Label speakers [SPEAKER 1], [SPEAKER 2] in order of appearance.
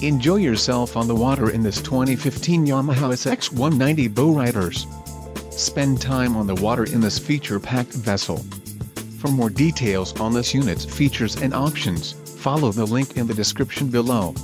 [SPEAKER 1] Enjoy yourself on the water in this 2015 Yamaha SX190 Bowriders. Spend time on the water in this feature-packed vessel. For more details on this unit's features and options, follow the link in the description below.